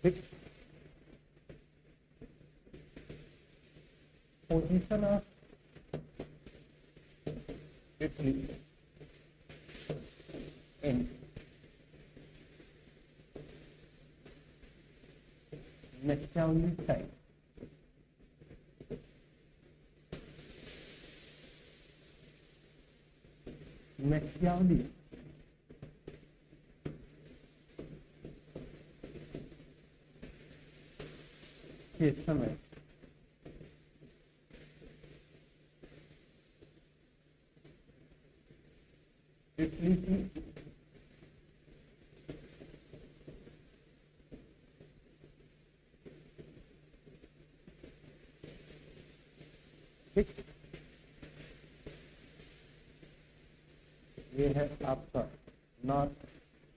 ठीक, position of Italy in Machiavelli time. Machiavelli के समय इटली की ठीक, ये है आपका नॉर्थ,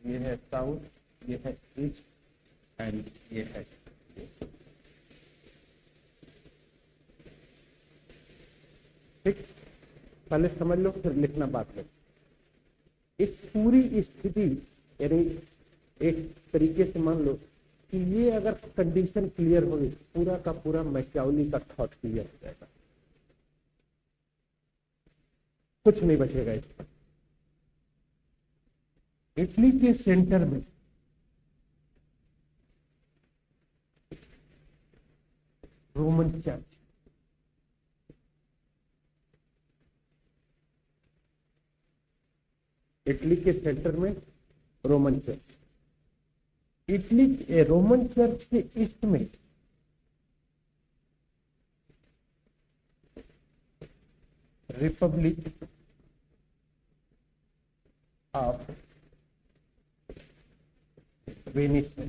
ये है साउथ, ये है ईस्ट एंड ये है। ठीक, पहले समझ लो फिर लिखना बाद में। इस पूरी स्थिति यानी एक तरीके से मान लो कि ये अगर कंडीशन क्लियर होगी, पूरा का पूरा मैक्यावली का थॉट क्लियर हो जाएगा, कुछ नहीं बचेगा इसमें। इटली के सेंटर में रोमन चर्च, इटली के सेंटर में Roman church, Italy Roman church के ईस्ट में रिपब्लिक ऑफ वेनिस है।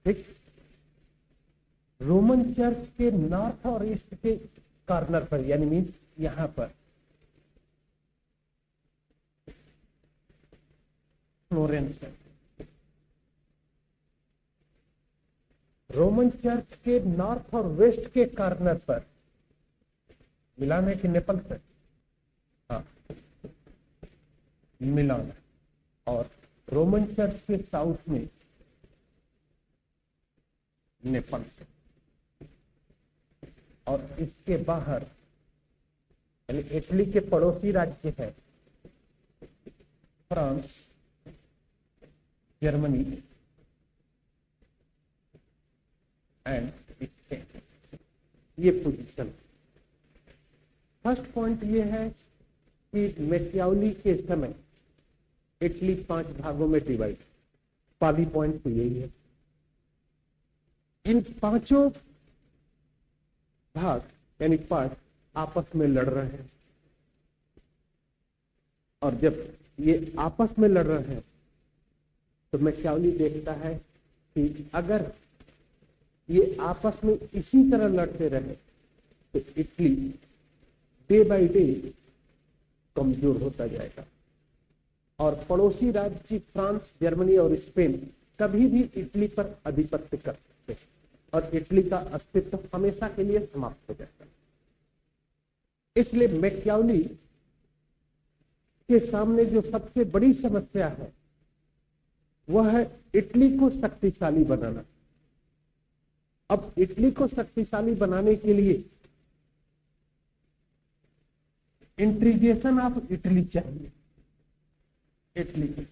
ठीक, रोमन चर्च के नॉर्थ और ईस्ट के कॉर्नर पर यानी मीन यहां पर फ्लोरेंस है। रोमन चर्च के नॉर्थ और वेस्ट के कॉर्नर पर मिलान है कि नेपल्स है? हाँ, मिलान है। और रोमन चर्च के साउथ में नेपल्स है। और इसके बाहर यानी इटली के पड़ोसी राज्य है फ्रांस, जर्मनी एंड स्पेन। ये पोजीशन। फर्स्ट पॉइंट ये है कि मैक्यावली के समय इटली 5 भागों में डिवाइड। पहली पॉइंट तो यही है। इन पांचों भाग यानी पार्ट आपस में लड़ रहे हैं, और जब ये आपस में लड़ रहे हैं तो मैक्यावली देखता है कि अगर ये आपस में इसी तरह लड़ते रहे तो इटली डे बाय डे कमजोर होता जाएगा, और पड़ोसी राज्य फ्रांस, जर्मनी और स्पेन कभी भी इटली पर आधिपत्य कर सकते हैं और इटली का अस्तित्व हमेशा के लिए समाप्त हो जाएगा। इसलिए मैक्यावली के सामने जो सबसे बड़ी समस्या है वह है इटली को शक्तिशाली बनाना। अब इटली को शक्तिशाली बनाने के लिए इंटीग्रेशन ऑफ इटली चाहिए। इटली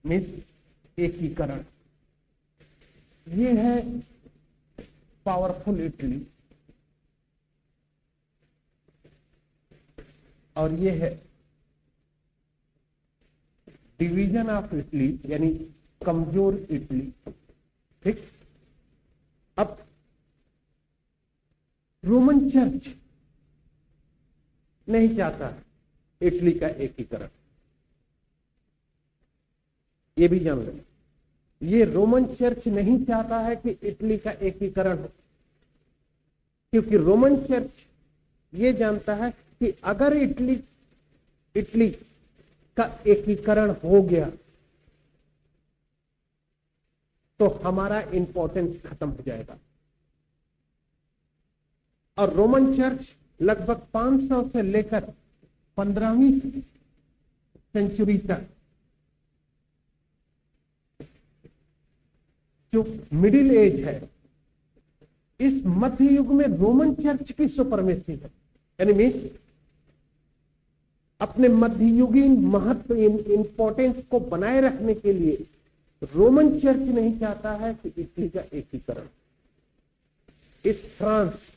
मीन्स एकीकरण। ये है पावरफुल इटली और ये है डिवीजन ऑफ इटली यानी कमजोर इटली। ठीक, अब रोमन चर्च नहीं चाहता इटली का एकीकरण, ये भी जान लो। ये रोमन चर्च नहीं चाहता है कि इटली का एकीकरण हो, क्योंकि रोमन चर्च ये जानता है कि अगर इटली का एकीकरण हो गया तो हमारा इंपॉर्टेंस खत्म हो जाएगा। और रोमन चर्च लगभग 500 से लेकर 15वीं सेंचुरी तक जो मिडिल एज है, इस मध्य युग में रोमन चर्च की सुपरमेसी है। यानी मीन्स अपने मध्ययुगीन महत्व इंपॉर्टेंस को बनाए रखने के लिए रोमन चर्च नहीं चाहता है कि इटली का एकीकरण। इस फ्रांस,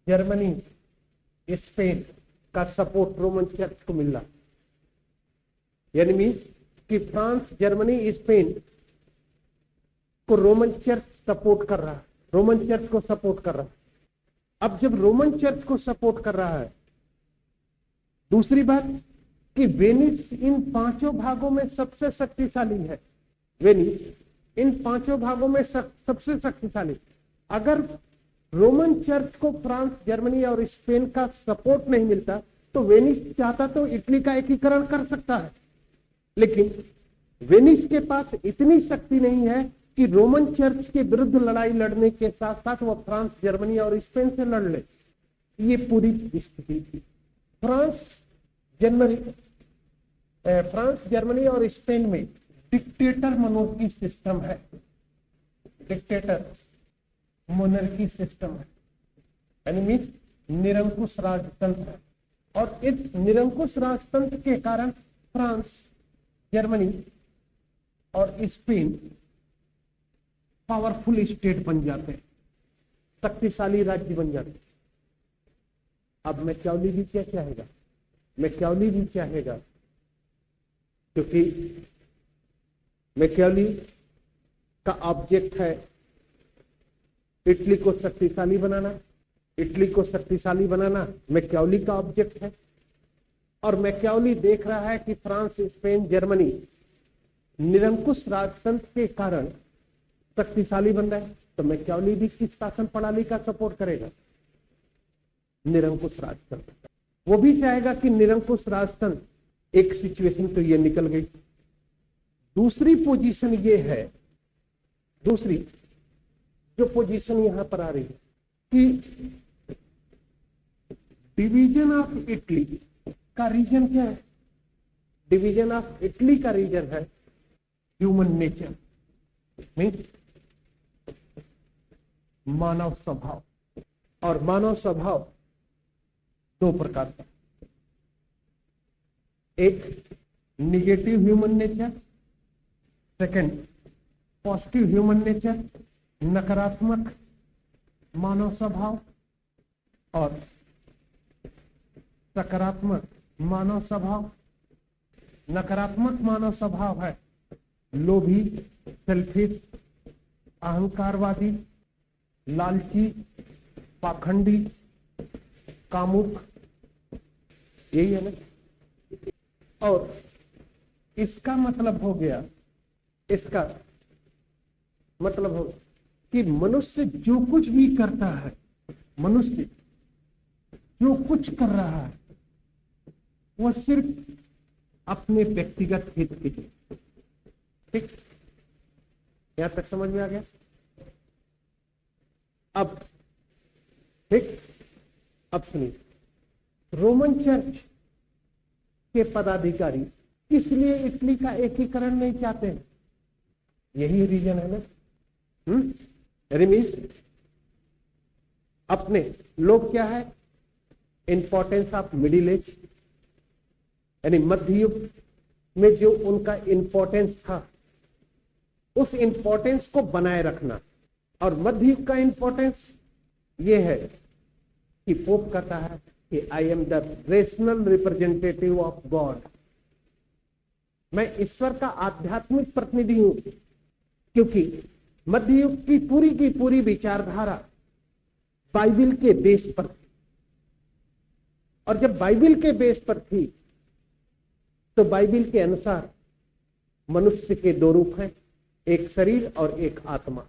जर्मनी, स्पेन का सपोर्ट रोमन चर्च को मिल रहा। यानी मीन्स कि फ्रांस, जर्मनी, स्पेन को रोमन चर्च सपोर्ट कर रहा है, रोमन चर्च को सपोर्ट कर रहा है। अब जब रोमन चर्च को सपोर्ट कर रहा है, दूसरी बात कि वेनिस इन पांचों भागों में सबसे शक्तिशाली है। वेनिस इन पांचों भागों में सबसे शक्तिशाली। अगर रोमन चर्च को फ्रांस, जर्मनी और स्पेन का सपोर्ट नहीं मिलता तो वेनिस चाहता तो इटली का एकीकरण कर सकता है, लेकिन वेनिस के पास इतनी शक्ति नहीं है कि रोमन चर्च के विरुद्ध लड़ाई लड़ने के साथ साथ वो फ्रांस, जर्मनी और स्पेन से लड़ ले। ये पूरी स्थिति थी। फ्रांस, जर्मनी और स्पेन में डिक्टेटर मोनर्की सिस्टम है, डिक्टेटर मोनर्की सिस्टम है, यानी मीन्स निरंकुश राजतंत्र है। और इस निरंकुश राजतंत्र के कारण फ्रांस, जर्मनी और स्पेन पावरफुल स्टेट बन जाते हैं, शक्तिशाली राज्य बन जाते हैं। अब मैकियावेली भी क्या चाहेगा? मैकियावेली भी चाहेगा, क्योंकि मैकियावेली का ऑब्जेक्ट है इटली को शक्तिशाली बनाना। इटली को शक्तिशाली बनाना मैकियावेली का ऑब्जेक्ट है। और मैकियावेली देख रहा है कि फ्रांस, स्पेन, जर्मनी निरंकुश राजतंत्र के कारण शक्तिशाली बन रहा है, तो मैकियावेली भी किस शासन प्रणाली का सपोर्ट करेगा? निरंकुश राजतंत्र। वो भी चाहेगा कि निरंकुश राजतंत्र। एक सिचुएशन तो ये निकल गई। दूसरी पोजीशन ये है, दूसरी जो पोजीशन यहां पर आ रही है कि डिवीजन ऑफ इटली का रीजन क्या है? डिवीजन ऑफ इटली का रीजन है ह्यूमन नेचर, मीन्स मानव स्वभाव। और मानव स्वभाव दो प्रकार का, एक negative human nature, second positive human nature, नकारात्मक मानव स्वभाव और सकारात्मक मानव स्वभाव। नकारात्मक मानव स्वभाव है लोभी, सेल्फिश, अहंकारवादी, लालची, पाखंडी, कामुक, यही है ना। और इसका मतलब हो गया, इसका मतलब हो कि मनुष्य जो कुछ भी करता है, मनुष्य जो कुछ कर रहा है वो सिर्फ अपने व्यक्तिगत हित के लिए। ठीक, यहां तक समझ में आ गया? अब ठीक, अब सुनिए, रोमन चर्च के पदाधिकारी किस लिए इटली का एकीकरण नहीं चाहते हैं? यही रीजन है ना। मीन्स अपने लोग क्या है, इंपॉर्टेंस ऑफ मिडिल एज, यानी मध्य युग में जो उनका इंपॉर्टेंस था उस इंपॉर्टेंस को बनाए रखना। और मध्य युग का इंपॉर्टेंस ये है कि पोप कहता है कि I am the rational representative of God, मैं ईश्वर का आध्यात्मिक प्रतिनिधि हूं। क्योंकि मध्य युग की पूरी विचारधारा बाइबिल के बेस पर थी, और जब बाइबिल के बेस पर थी तो बाइबिल के अनुसार मनुष्य के दो रूप हैं, एक शरीर और एक आत्मा।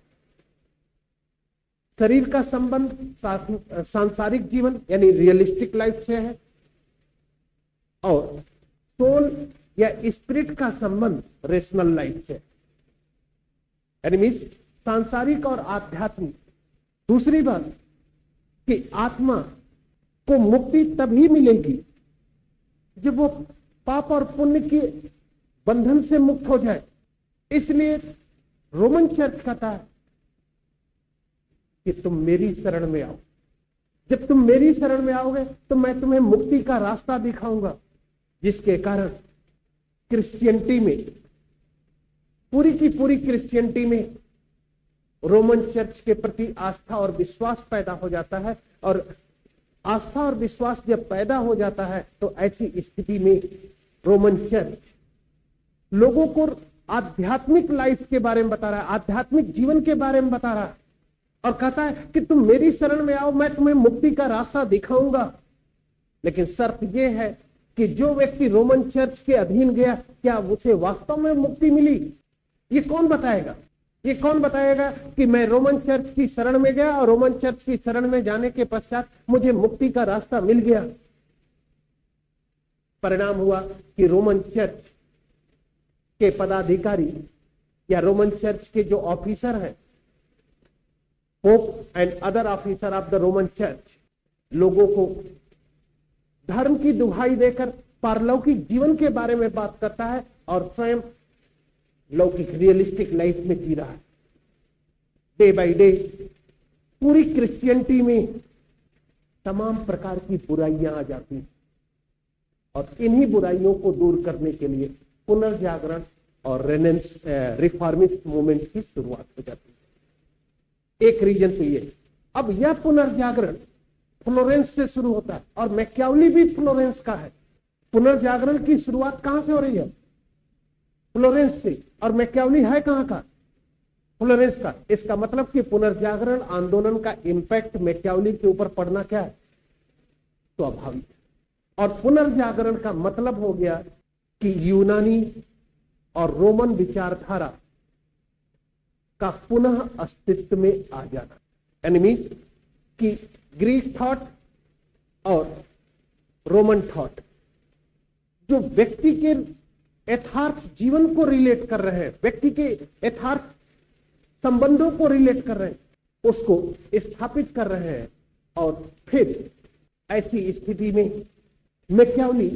शरीर का संबंध सांसारिक जीवन यानी रियलिस्टिक लाइफ से है, और सोल या स्पिरिट का संबंध रेशनल लाइफ से, यानी मीन्स सांसारिक और आध्यात्मिक। दूसरी बात कि आत्मा को मुक्ति तभी मिलेगी जब वो पाप और पुण्य के बंधन से मुक्त हो जाए। इसलिए रोमन चर्च कहता है कि तुम मेरी शरण में आओ। जब तुम मेरी शरण में आओगे तो मैं तुम्हें मुक्ति का रास्ता दिखाऊंगा, जिसके कारण क्रिश्चियनिटी में, पूरी की पूरी क्रिश्चियनिटी में रोमन चर्च के प्रति आस्था और विश्वास पैदा हो जाता है। और आस्था और विश्वास जब पैदा हो जाता है तो ऐसी स्थिति में रोमन चर्च लोगों को आध्यात्मिक लाइफ के बारे में बता रहा है, आध्यात्मिक जीवन के बारे में बता रहा है, और कहता है कि तुम मेरी शरण में आओ, मैं तुम्हें मुक्ति का रास्ता दिखाऊंगा। लेकिन शर्त यह है कि जो व्यक्ति रोमन चर्च के अधीन गया, क्या उसे वास्तव में मुक्ति मिली? ये कौन बताएगा? ये कौन बताएगा कि मैं रोमन चर्च की शरण में गया और रोमन चर्च की शरण में जाने के पश्चात मुझे मुक्ति का रास्ता मिल गया? परिणाम हुआ कि रोमन चर्च के पदाधिकारी या रोमन चर्च के जो ऑफिसर हैं, pope and other officer of the Roman church, लोगों को धर्म की दुहाई देकर पारलौकिक जीवन के बारे में बात करता है और स्वयं लौकिक रियलिस्टिक लाइफ में जी रहा है। डे बाय डे पूरी क्रिश्चियनिटी में तमाम प्रकार की बुराइयां आ जाती हैं, और इन्हीं बुराइयों को दूर करने के लिए पुनर्जागरण और रिफॉर्मिस्ट मूवमेंट की शुरुआत हो जाती है। एक रीजन तो ये। अब यह पुनर्जागरण फ्लोरेंस से शुरू होता है, और मैक्यावली भी फ्लोरेंस का है। पुनर्जागरण की शुरुआत कहां से हो रही है? फ्लोरेंस से। और मैक्यावली है कहां का? फ्लोरेंस का। इसका मतलब कि पुनर्जागरण आंदोलन का इंपैक्ट मैक्यावली के ऊपर पड़ना क्या है? स्वाभाविक। और पुनर्जागरण का मतलब हो गया कि यूनानी और रोमन विचारधारा का पुनः अस्तित्व में आ जाना। यानी मीन्स कि ग्रीक थॉट और रोमन थॉट जो व्यक्ति के यथार्थ जीवन को रिलेट कर रहे हैं, व्यक्ति के यथार्थ संबंधों को रिलेट कर रहे हैं, उसको स्थापित कर रहे हैं। और फिर ऐसी स्थिति में मैक्यावली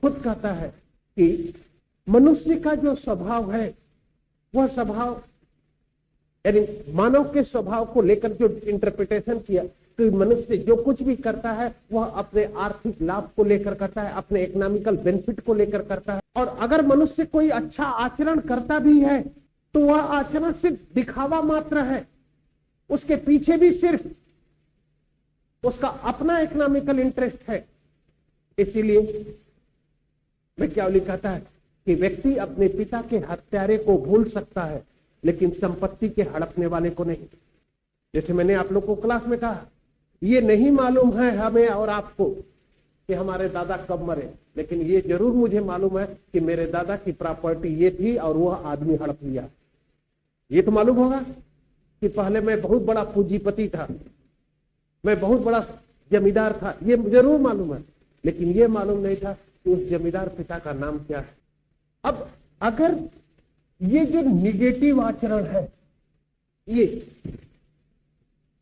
खुद कहता है कि मनुष्य का जो स्वभाव है, वह स्वभाव, यानी मानव के स्वभाव को लेकर जो इंटरप्रिटेशन किया कि मनुष्य जो कुछ भी करता है वह अपने आर्थिक लाभ को लेकर करता है, अपने इकोनॉमिकल बेनिफिट को लेकर करता है। और अगर मनुष्य कोई अच्छा आचरण करता भी है तो वह आचरण सिर्फ दिखावा मात्र है, उसके पीछे भी सिर्फ उसका अपना इकोनॉमिकल इंटरेस्ट है। इसीलिए मैक्यावली कहता है कि व्यक्ति अपने पिता के हत्यारे को भूल सकता है, लेकिन संपत्ति के हड़पने वाले को नहीं। जैसे मैंने आप लोग को क्लास में कहा, ये नहीं मालूम है हमें और आपको कि हमारे दादा कब मरे, लेकिन ये जरूर मुझे मालूम है कि मेरे दादा की प्रॉपर्टी ये थी और वह आदमी हड़प लिया। ये तो मालूम होगा कि पहले मैं बहुत बड़ा पूंजीपति था, मैं बहुत बड़ा जमींदार था, ये जरूर मालूम है, लेकिन ये मालूम नहीं था कि उस जमींदार पिता का नाम क्या है। अब अगर ये जो निगेटिव आचरण है, ये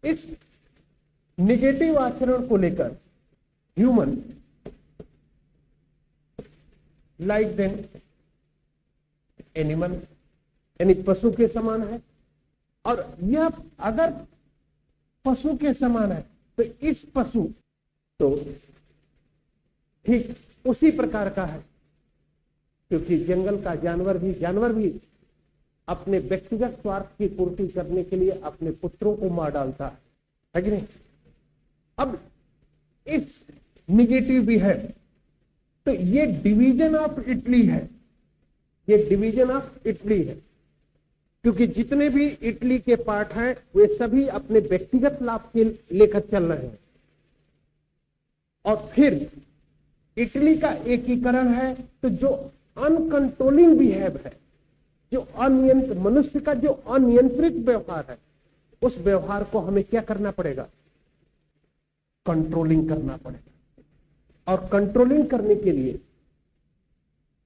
इस निगेटिव आचरण को लेकर ह्यूमन लाइक देन एनिमल, यानी पशु के समान है, और यह अगर पशु के समान है तो इस पशु तो ठीक उसी प्रकार का है, क्योंकि जंगल का जानवर भी अपने व्यक्तिगत स्वार्थ की पूर्ति करने के लिए अपने पुत्रों को मार डालता है कि नहीं? अब इस निगेटिव भी है, तो ये डिवीजन ऑफ इटली है, ये डिवीजन ऑफ इटली है, क्योंकि जितने भी इटली के पार्ट हैं वे सभी अपने व्यक्तिगत लाभ के लेकर चल रहे हैं। और फिर इटली का एकीकरण है, तो जो अनकंट्रोलिंग बिहेव है, जो अनियंत्रित मनुष्य का जो अनियंत्रित व्यवहार है, उस व्यवहार को हमें क्या करना पड़ेगा? कंट्रोलिंग करना पड़ेगा। और कंट्रोलिंग करने के लिए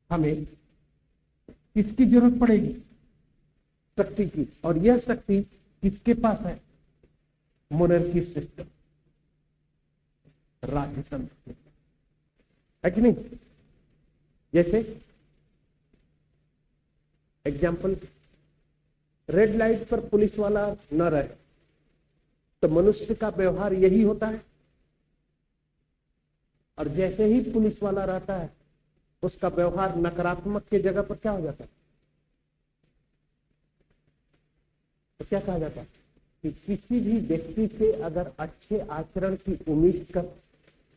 हमें किसकी जरूरत पड़ेगी? शक्ति की। और यह शक्ति किसके पास है? मोनर्की सिस्टम, राजतंत्र है कि नहीं? जैसे एग्जाम्पल रेड लाइट पर पुलिस वाला न रहे तो मनुष्य का व्यवहार यही होता है। और जैसे ही पुलिस वाला रहता है उसका व्यवहार नकारात्मक के जगह पर क्या हो जाता है? तो क्या कहा जाता है कि किसी भी व्यक्ति से अगर अच्छे आचरण की उम्मीद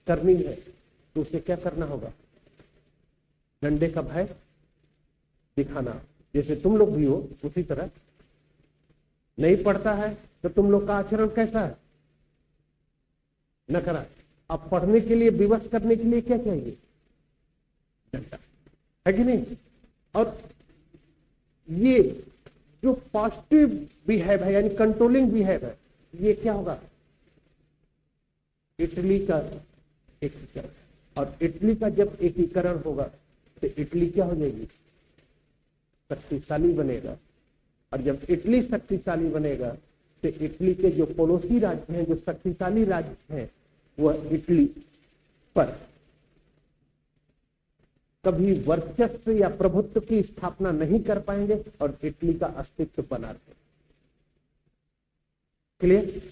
करनी है तो उसे क्या करना होगा? डंडे का भय दिखाना। जैसे तुम लोग भी हो उसी तरह। नहीं पढ़ता है तो तुम लोग का आचरण कैसा है? नकारा। अब पढ़ने के लिए, विवश करने के लिए क्या चाहिए? डंडा, है कि नहीं? और ये जो पॉजिटिव बिहेव है यानी कंट्रोलिंग बिहेव है, ये क्या होगा? इटली का एकीकरण। और इटली का जब एकीकरण होगा तो इटली क्या हो जाएगी? शक्तिशाली बनेगा। और जब इटली शक्तिशाली बनेगा तो इटली के जो पड़ोसी राज्य हैं, जो शक्तिशाली राज्य हैं, वह इटली पर कभी वर्चस्व या प्रभुत्व की स्थापना नहीं कर पाएंगे और इटली का अस्तित्व बना रहेगा। क्लियर?